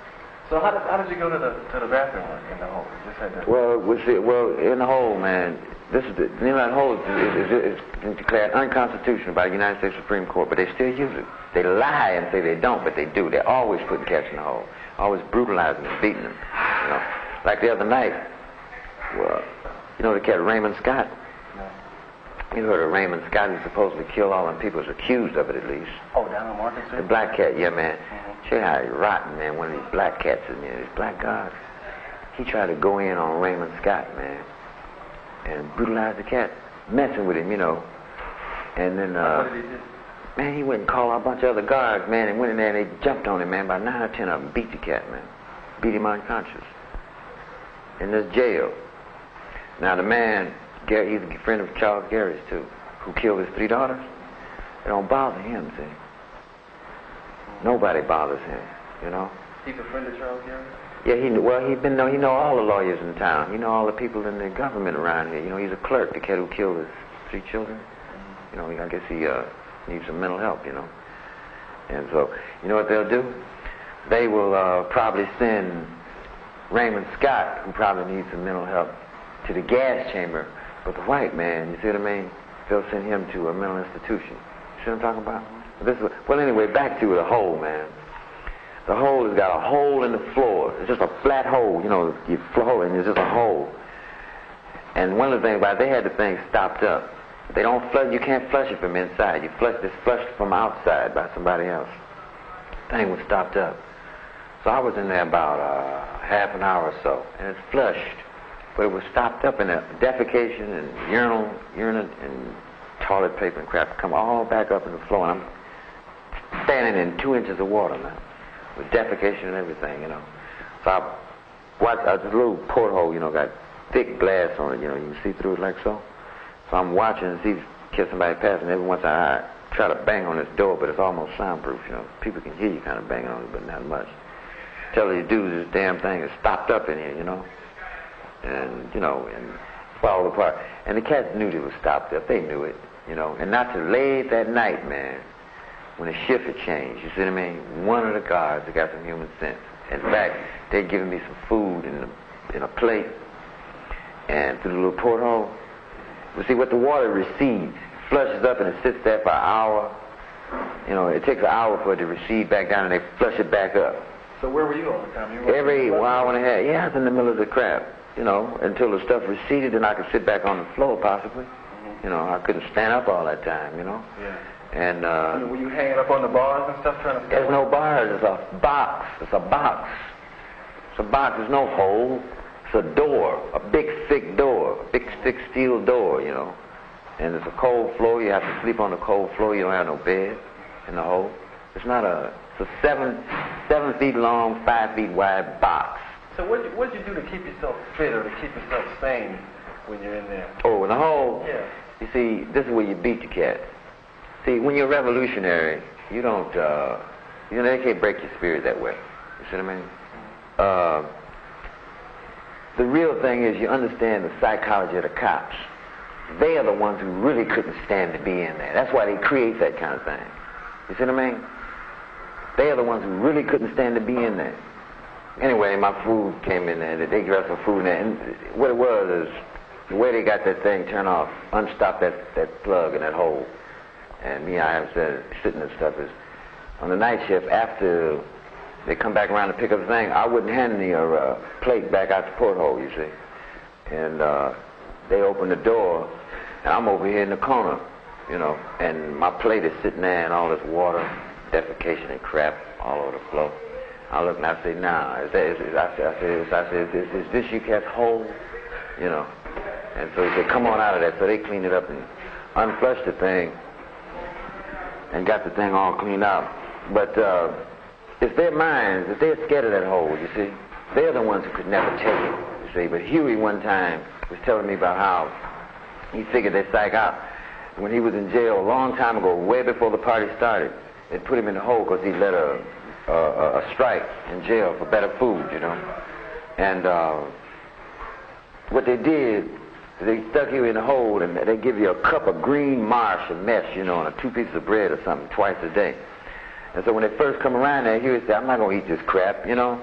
So how did you go to the bathroom in the hole? You just had to... Well, in the hole, man, this is that hole is declared unconstitutional by the United States Supreme Court, but they still use it. They lie and say they don't, but they do. They're always putting cats in the hole, always brutalizing and beating them, you know. Like the other night, well, you know the cat Raymond Scott? No. You heard of Raymond Scott? He supposedly killed all them people, was accused of it at least. Oh, down on Market Street? The black cat, yeah, man. Show you how he's rotten, man. One of these black cats in there, these black guards. He tried to go in on Raymond Scott, man, and brutalize the cat, messing with him, you know. And then, what did he do? man, he went and called a bunch of other guards, man, and went in there and they jumped on him, man. About 9 or 10 of them beat the cat, man. Beat him unconscious. In this jail. Now the man, Gary, he's a friend of Charles Gary's too, who killed his 3 daughters. It don't bother him, see. Nobody bothers him, you know. He's a friend of Charles Gary? Yeah, he know all the lawyers in town. He know all the people in the government around here. You know, he's a clerk, the kid who killed his 3 children. You know, I guess he needs some mental help, you know. And so, you know what they'll do? They will probably send Raymond Scott, who probably needs some mental help, to the gas chamber. But the white man, you see what I mean? They'll send him to a mental institution. You see what I'm talking about? Well, anyway, back to the hole, man. The hole has got a hole in the floor. It's just a flat hole, you know, you floor, and it's just a hole. And one of the things about it, they had the thing stopped up. They don't flush, you can't flush it from inside. It's flushed from outside by somebody else. The thing was stopped up. So I was in there about half an hour or so, and it's flushed. But it was stopped up, and the defecation and urine and toilet paper and crap come all back up in the floor, and I'm standing in 2 inches of water now, with defecation and everything, you know. So I watched this little porthole, you know, got thick glass on it, you know, you can see through it like so. So I'm watching and see somebody passing. Every once in a while I try to bang on this door, but it's almost soundproof, you know. People can hear you kind of banging on it, but not much. Tell these dudes this damn thing is stopped up in here, you know. And, you know, and fall apart. And the cats knew it was stopped up. They knew it, you know. And not till late that night, man, when the shift had changed, you see what I mean? One of the guards that got some human sense. In fact, they'd given me some food in a plate, and through the little porthole. You see, what the water recedes, flushes up, and it sits there for an hour. You know, it takes an hour for it to recede back down, and they flush it back up. So where were you all the time? Every hour and a half. Yeah, I was in the middle of the crap, you know, until the stuff receded, and I could sit back on the floor, possibly. You know, I couldn't stand up all that time, you know. Yeah. And were you hanging up on the bars and stuff trying to... There's no bars. It's a box. It's a box. It's a box. There's no hole. It's a door. A big, thick door. A big, thick steel door, you know. And it's a cold floor. You have to sleep on the cold floor. You don't have no bed in the hole. It's not a... It's a 7 feet long, 5 feet wide box. So what'd you do to keep yourself fit or to keep yourself sane when you're in there? Oh, in the hole? Yeah. You see, this is where you beat the cat. See, when you're revolutionary, you don't, they can't break your spirit that way. You see what I mean? The real thing is you understand the psychology of the cops. They are the ones who really couldn't stand to be in there. That's why they create that kind of thing. You see what I mean? They are the ones who really couldn't stand to be in there. Anyway, my food came in there. They got some food in there. And what it was is the way they got that thing turned off, unstopped that plug in that hole. And me, I have said, sitting and stuff is, on the night shift, after they come back around to pick up the thing, I wouldn't hand the plate back out the porthole, you see. And they open the door, and I'm over here in the corner, and my plate is sitting there and all this water, defecation and crap all over the floor. I look and I say, nah, is this you cat's hole? And so he said, come on out of that. So they cleaned it up and unflushed the thing and got the thing all cleaned out. But it's their minds, if they're scared of that hole, you see, they're the ones who could never take it, you see. But Huey one time was telling me about how he figured that psych out. When he was in jail a long time ago, way before the party started, they put him in the hole because he led a strike in jail for better food, And what they did is they stuck you in the hole and they give you a cup of green marsh and mesh, and 2 pieces of bread or something twice a day. And so when they first come around there, Huey said, I'm not going to eat this crap, because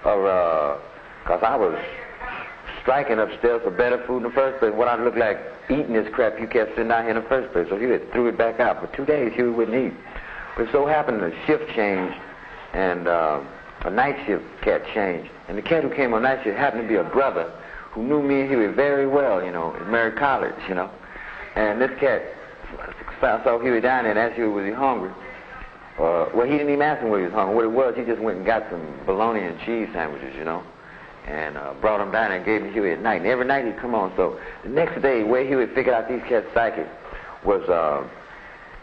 I was striking upstairs for better food in the first place. What I'd look like eating this crap you kept sitting out here in the first place. So Huey threw it back out. For 2 days, Huey wouldn't eat. But it so happened the shift changed, and a night shift cat changed. And the cat who came on night shift happened to be a brother who knew me and Huey very well, at Mary College, And this cat saw Huey down there and asked Huey, was he hungry? Well, he didn't even ask him whether he was hungry. What it was, he just went and got some bologna and cheese sandwiches, and brought them down and gave them to Huey at night. And every night he'd come on. So the next day, where Huey figured out these cats' psychic was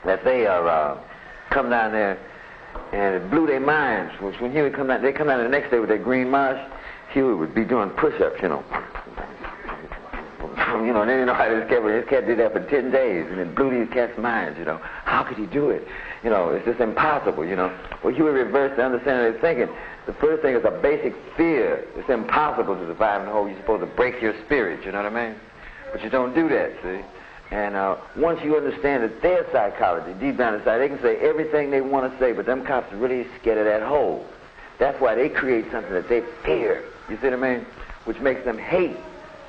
that they come down there and it blew their minds. Was when Huey come down, they come down the next day with their green marsh, Huey would be doing push-ups, And they didn't know how this cat did that for 10 days, and it blew these cats' minds, How could he do it? It's just impossible, Well, Huey reversed the understanding of their thinking. The first thing is a basic fear. It's impossible to survive in the hole. You're supposed to break your spirit, you know what I mean? But you don't do that, see? And once you understand that their psychology, deep down inside, they can say everything they want to say, but them cops are really scared of that hole. That's why they create something that they fear, you see what I mean? Which makes them hate.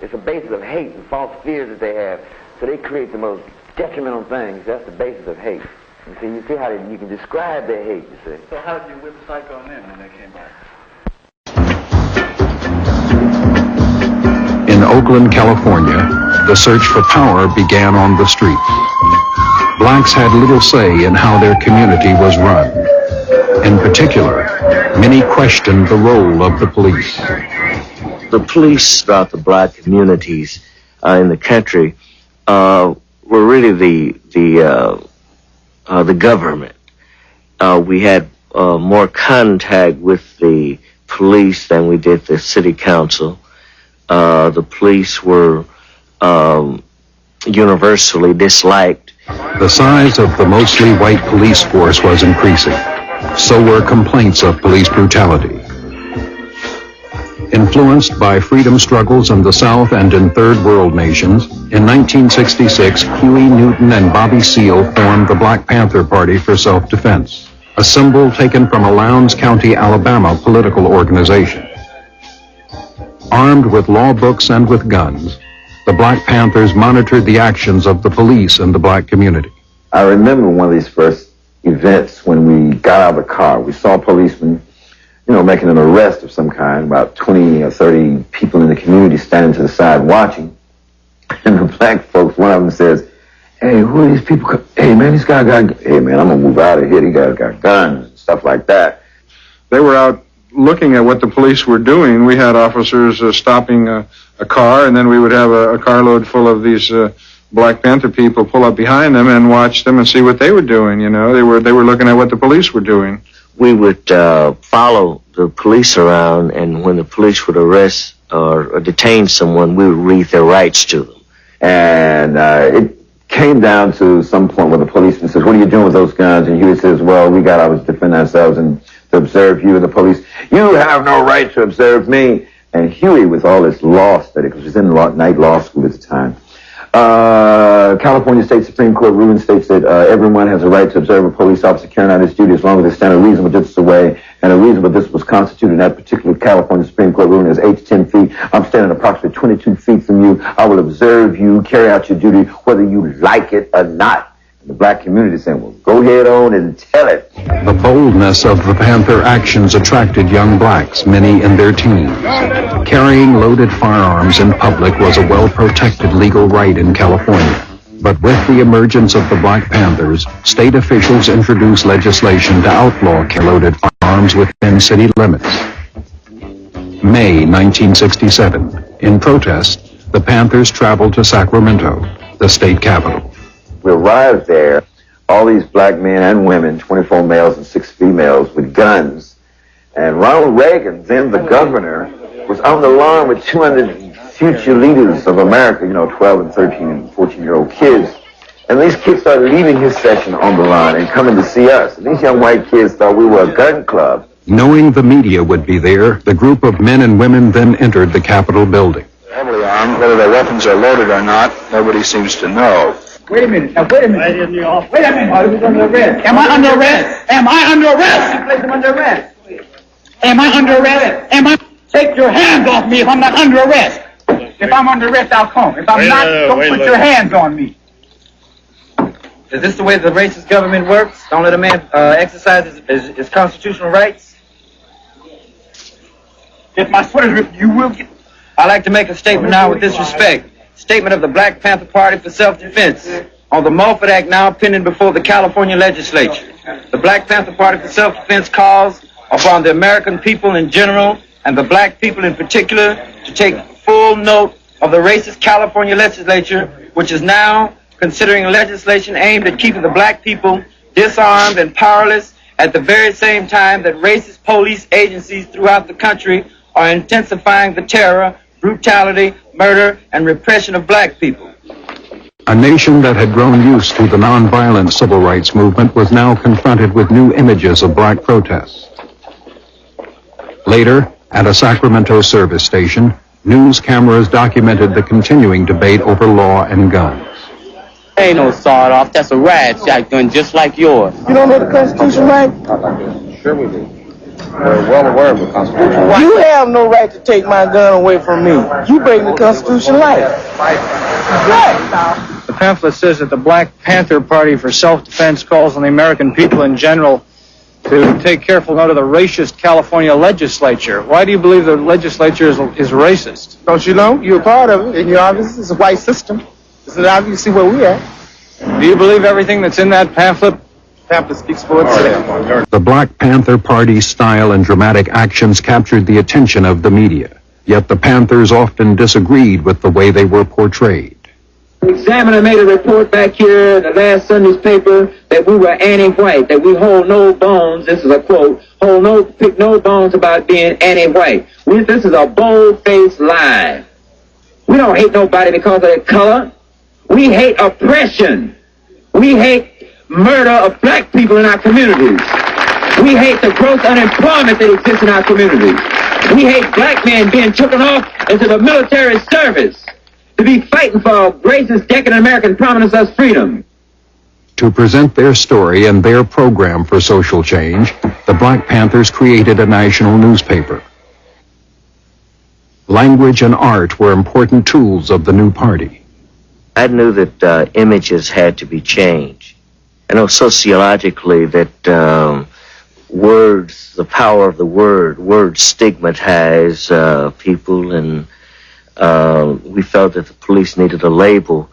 It's a basis of hate and false fears that they have. So they create the most detrimental things. That's the basis of hate. And you see how you can describe their hate, you see. So how did you whip psych on them when they came back? In Oakland, California, the search for power began on the streets. Blacks had little say in how their community was run. In particular, many questioned the role of the police. The police throughout the black communities in the country were really the government. We had more contact with the police than we did the city council. The police were universally disliked. The size of the mostly white police force was increasing. So were complaints of police brutality. Influenced by freedom struggles in the South and in third world nations, in 1966, Huey Newton and Bobby Seale formed the Black Panther Party for Self-Defense, a symbol taken from a Lowndes County, Alabama political organization. Armed with law books and with guns, the Black Panthers monitored the actions of the police in the black community. I remember one of these first events when we got out of the car. We saw a policeman, making an arrest of some kind, about 20 or 30 people in the community standing to the side watching. And the black folks, one of them says, hey, who are these people? Hey, man, this guy hey, man, I'm going to move out of here. These guys got guns and stuff like that. They were out looking at what the police were doing. We had officers stopping a car, and then we would have a carload full of these Black Panther people pull up behind them and watch them and see what they were doing. They were looking at what the police were doing. We would follow the police around, and when the police would arrest or detain someone, we would read their rights to them. And came down to some point where the policeman says, what are you doing with those guns? And Huey says, well, we got ours to defend ourselves and to observe you. And the police, you have no right to observe me. And Huey, with all his law study, because he was in night law school at the time, California State Supreme Court ruling states that everyone has a right to observe a police officer carrying out his duty as long as they stand a reasonable distance away, and a reasonable distance was constituted in that particular California Supreme Court ruling as 8 to 10 feet. I'm standing approximately 22 feet from you. I will observe you, carry out your duty, whether you like it or not. The black community is saying, well, go ahead on and tell it. The boldness of the Panther actions attracted young blacks, many in their teens. Carrying loaded firearms in public was a well-protected legal right in California. But with the emergence of the Black Panthers, state officials introduced legislation to outlaw loaded firearms within city limits. May 1967. In protest, the Panthers traveled to Sacramento, the state capital. We arrived there, all these black men and women, 24 males and 6 females with guns. And Ronald Reagan, then the governor, was on the lawn with 200 future leaders of America, 12 and 13 and 14-year-old kids. And these kids started leaving his session on the lawn and coming to see us. And these young white kids thought we were a gun club. Knowing the media would be there, the group of men and women then entered the Capitol building. Heavily armed, whether their weapons are loaded or not, nobody seems to know. Wait a minute. Wait a minute. Wait a minute. Are we under arrest? Am I under arrest? Am I under arrest? You place him under arrest. Am I under arrest? Take your hands off me if I'm not under arrest. If I'm under arrest, I'll come. If I'm not, don't put your hands on me. Is this the way the racist government works? Don't let a man exercise his constitutional rights? If my sweater's ripped, you will get... I'd like to make a statement now with this respect. Statement of the Black Panther Party for Self-Defense on the Mulford Act now pending before the California legislature. The Black Panther Party for Self-Defense calls upon the American people in general and the black people in particular to take full note of the racist California legislature, which is now considering legislation aimed at keeping the black people disarmed and powerless at the very same time that racist police agencies throughout the country are intensifying the terror, brutality, murder, and repression of black people. A nation that had grown used to the nonviolent civil rights movement was now confronted with new images of black protests. Later, at a Sacramento service station, news cameras documented the continuing debate over law and guns. Ain't no sawed-off. That's a riot shotgun just like yours. You don't know the Constitution, right? Sure we do. We're well aware of the Constitution. You have no right to take my gun away from me. You break the Constitution right. The pamphlet says that the Black Panther Party for Self-Defense calls on the American people in general to take careful note of the racist California legislature. Why do you believe the legislature is racist? Don't you know? You're a part of it, and you're obviously it's a white system. It's obviously where we are. Do you believe everything that's in that pamphlet? Pamphlet speaks for itself. The Black Panther Party's style and dramatic actions captured the attention of the media. Yet the Panthers often disagreed with the way they were portrayed. The Examiner made a report back here in the last Sunday's paper that we were anti-white, that we hold no bones, this is a quote, pick no bones about being anti-white. This is a bold-faced lie. We don't hate nobody because of their color. We hate oppression. We hate murder of black people in our communities. We hate the gross unemployment that exists in our communities. We hate black men being taken off into the military service to be fighting for a racist, decadent American promising us freedom. To present their story and their program for social change, the Black Panthers created a national newspaper. Language and art were important tools of the new party. I knew that images had to be changed. I know sociologically that words, the power of the words stigmatize people, and we felt that the police needed a label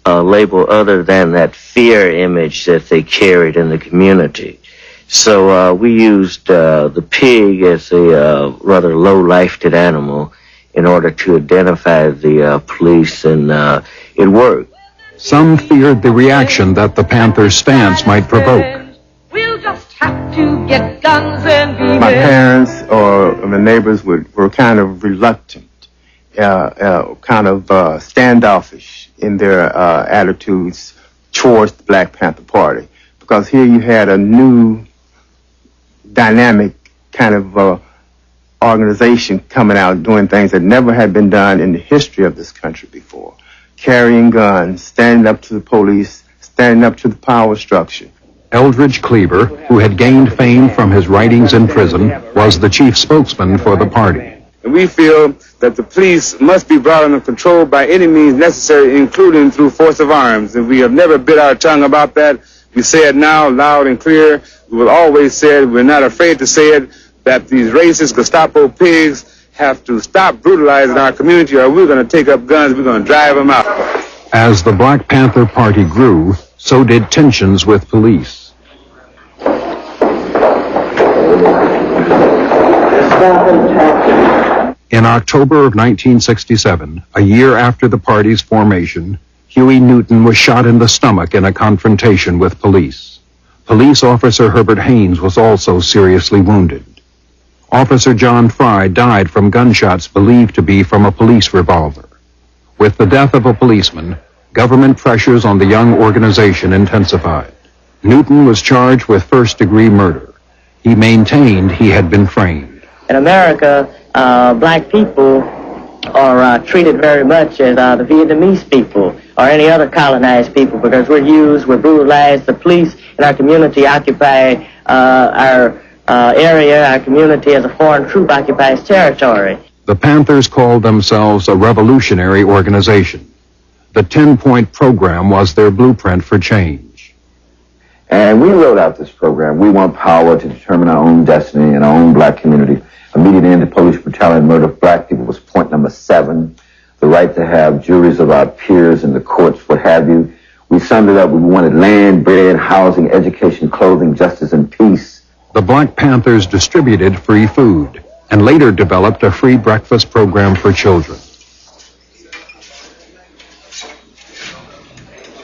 other than that fear image that they carried in the community. So we used the pig as a rather low-lifted animal in order to identify the police, and it worked. Some feared the reaction that the Panther stance might provoke. We'll just have to get guns and be My parents or the neighbors were kind of reluctant, kind of standoffish in their attitudes towards the Black Panther Party, because here you had a new dynamic kind of organization coming out doing things that never had been done in the history of this country before. Carrying guns, standing up to the police, standing up to the power structure. Eldridge Cleaver, who had gained fame from his writings in prison, was the chief spokesman for the party. And we feel that the police must be brought under control by any means necessary, including through force of arms. And we have never bit our tongue about that. We say it now loud and clear. We will always say it. We're not afraid to say it, that these racist Gestapo pigs have to stop brutalizing our community, or we're going to take up guns, we're going to drive them out. As the Black Panther Party grew, so did tensions with police. In October of 1967, a year after the party's formation, Huey Newton was shot in the stomach in a confrontation with police. Police officer Herbert Haynes was also seriously wounded. Officer John Fry died from gunshots believed to be from a police revolver. With the death of a policeman, government pressures on the young organization intensified. Newton was charged with first-degree murder. He maintained he had been framed. In America, black people are treated very much as the Vietnamese people or any other colonized people, because we're brutalized. The police in our community occupy our area. Our community as a foreign troop occupies territory. The Panthers called themselves a revolutionary organization. The 10-point program was their blueprint for change. And we wrote out this program. We want power to determine our own destiny in our own black community. Immediate end to police brutality and murder of black people was point number 7. The right to have juries of our peers in the courts, what have you. We summed it up. We wanted land, bread, housing, education, clothing, justice, and peace. The Black Panthers distributed free food and later developed a free breakfast program for children.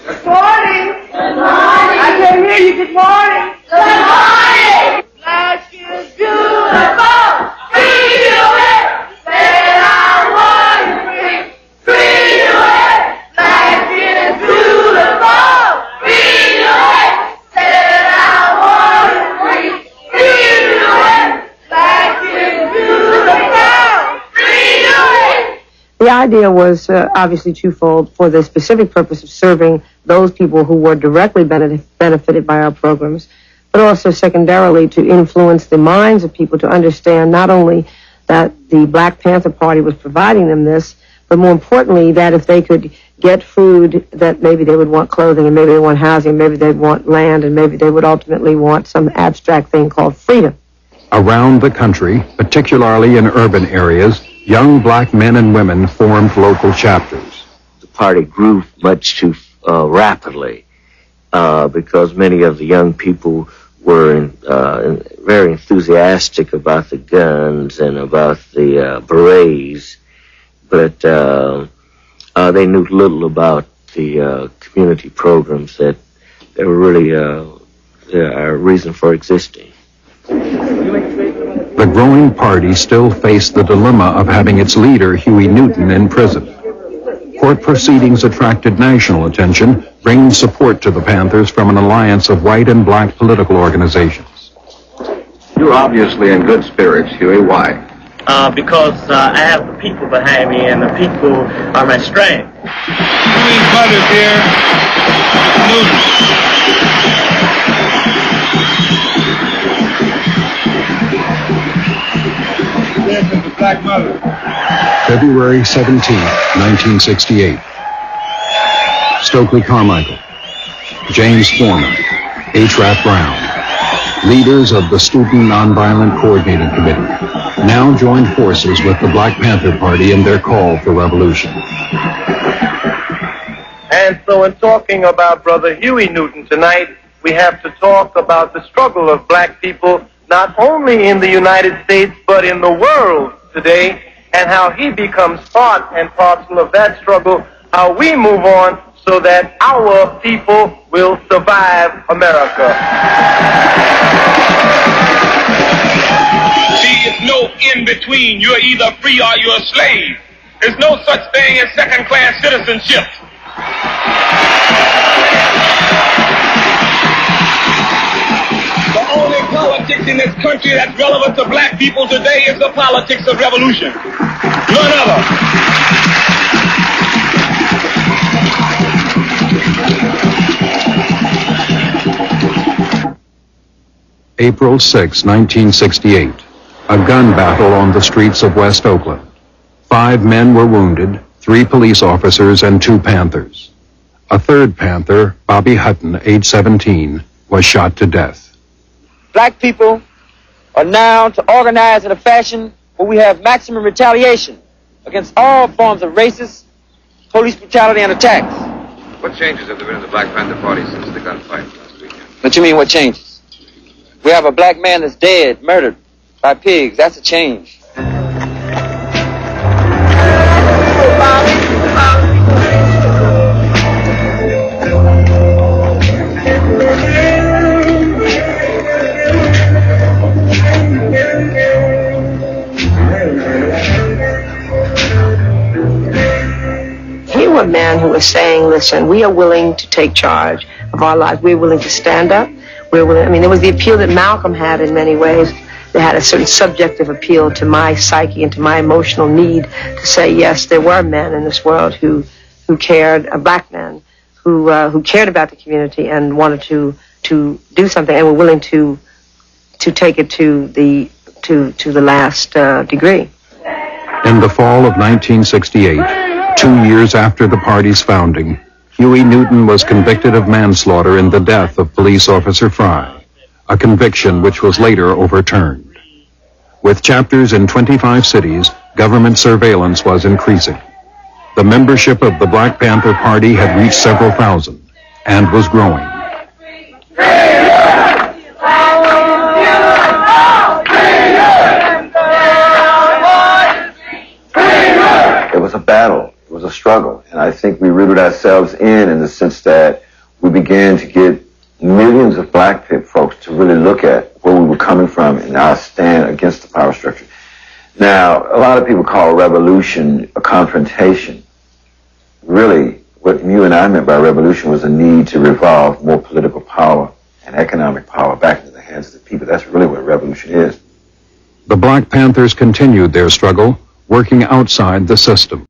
Good morning. Good morning. I can hear you. Good morning. Good morning. Black is beautiful. Free to it. Said I want you free. Free to it. Black is beautiful. Free to it. Said I want you free. Free to it. Black is beautiful. Free to it. The idea was obviously twofold: for the specific purpose of serving those people who were directly benefited by our programs, but also secondarily to influence the minds of people to understand not only that the Black Panther Party was providing them this, but more importantly that if they could get food, that maybe they would want clothing, and maybe they want housing, maybe they'd want land, and maybe they would ultimately want some abstract thing called freedom. Around the country, particularly in urban areas, young black men and women formed local chapters. The party grew much too rapidly because many of the young people were very enthusiastic about the guns and about the berets, but they knew little about the community programs that were really our reason for existing. The growing party still faced the dilemma of having its leader, Huey Newton, in prison. Court proceedings attracted national attention, bringing support to the Panthers from an alliance of white and black political organizations. You're obviously in good spirits, Huey. Why? Because I have the people behind me, and the people are my strength. Huey's mother's here. Newton. This is the Black Mother. February 17, 1968. Stokely Carmichael, James Foreman, H. Rap Brown, leaders of the Student Nonviolent Coordinating Committee, now joined forces with the Black Panther Party in their call for revolution. And so in talking about Brother Huey Newton tonight, we have to talk about the struggle of black people, not only in the United States, but in the world today, and how he becomes part and parcel of that struggle, how we move on so that our people will survive America. See, it's no in-between. You're either free or you're a slave. There's no such thing as second-class citizenship. The only politics in this country that's relevant to black people today is the politics of revolution. None other. April 6, 1968. A gun battle on the streets of West Oakland. 5 men were wounded, 3 police officers and 2 Panthers. A third Panther, Bobby Hutton, age 17, was shot to death. Black people are now to organize in a fashion where we have maximum retaliation against all forms of racist, police brutality and attacks. What changes have there been in the Black Panther Party since the gunfight last weekend? What you mean, what changes? We have a black man that's dead, murdered by pigs. That's a change. He was a man who was saying, listen, we are willing to take charge of our lives. We're willing to stand up. We're willing, I mean, there was the appeal that Malcolm had in many ways. They had a certain subjective appeal to my psyche and to my emotional need to say, yes, there were men in this world who cared, black men, who cared about the community and wanted to do something and were willing to take it to the last degree. In the fall of 1968, 2 years after the party's founding, Huey Newton was convicted of manslaughter in the death of police officer Fry, a conviction which was later overturned. With chapters in 25 cities, government surveillance was increasing. The membership of the Black Panther Party had reached several thousand and was growing. It was a battle. It was a struggle. And I think we rooted ourselves in the sense that we began to get millions of black folks to really look at where we were coming from and our stand against the power structure. Now, a lot of people call revolution a confrontation. Really, what you and I meant by revolution was a need to revolve more political power and economic power back into the hands of the people. That's really what revolution is. The Black Panthers continued their struggle, working outside the system.